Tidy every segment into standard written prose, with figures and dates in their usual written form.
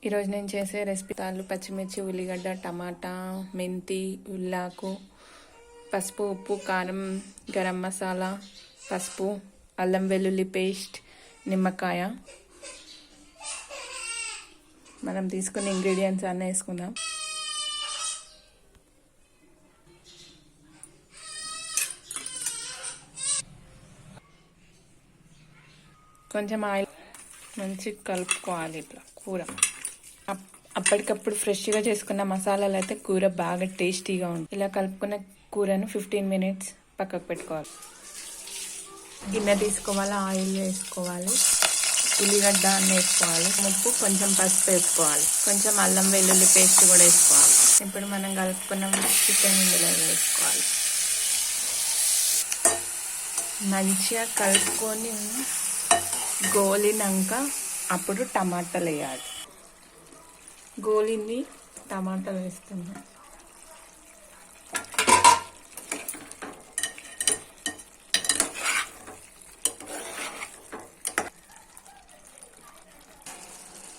ఈరోజు నేను చేసే రెసిపీ పచ్చిమిర్చి, ఉల్లిగడ్డ, టమాటా, మెంతి, ఉల్లాకు, పసుపు, ఉప్పు, కారం, గరం మసాలా, పసుపు, అల్లం వెల్లుల్లి పేస్ట్, నిమ్మకాయ. మనం తీసుకున్న ఇంగ్రీడియంట్స్ అన్నీ వేసుకుందాం. కొంచెం ఆయిల్ మంచి కలుపుకోవాలి. ఇట్లా కూర అప్పటికప్పుడు ఫ్రెష్గా చేసుకున్న మసాలాలు అయితే కూర బాగా టేస్టీగా ఉంటుంది. ఇలా కలుపుకున్న కూరను 15 minutes పక్కకు పెట్టుకోవాలి. గిన్నె తీసుకోవాలి, ఆయిల్ వేసుకోవాలి, ఉల్లిగడ్డ అన్నీ వేసుకోవాలి, ఉప్పు, కొంచెం పసుపు వేసుకోవాలి, కొంచెం అల్లం వెల్లుల్లి పేస్ట్ కూడా వేసుకోవాలి. ఇప్పుడు మనం కలుపుకున్న చికెన్ ఇందులో వేసుకోవాలి. మంచిగా కలుపుకొని గోలినాక అప్పుడు టమాటాలు వేయాలి. గోలింది టమాటాలు వేస్తున్నాం.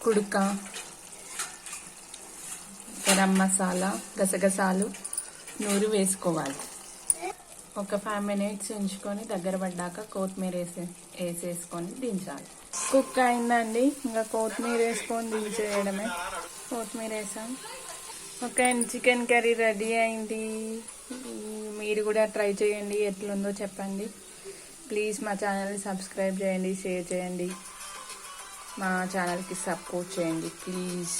కుడుక, గరం మసాలా, గసగసాలు నూరి వేసుకోవాలి. ఒక 5 minutes ఉంచుకొని దగ్గర పడ్డాక కొత్తిమీర వేసేసుకొని దించాలి. కుక్ అయిందండి, ఇంకా కొత్తిమీర వేసుకొని దించేయడమే. కొత్తిమీర వేసాం. ఓకే, చికెన్ కర్రీ రెడీ అయింది. మీరు కూడా ట్రై చేయండి, ఎట్లుందో చెప్పండి. ప్లీజ్ మా ఛానల్ని సబ్స్క్రైబ్ చేయండి, షేర్ చేయండి, మా ఛానల్కి సపోర్ట్ చేయండి ప్లీజ్.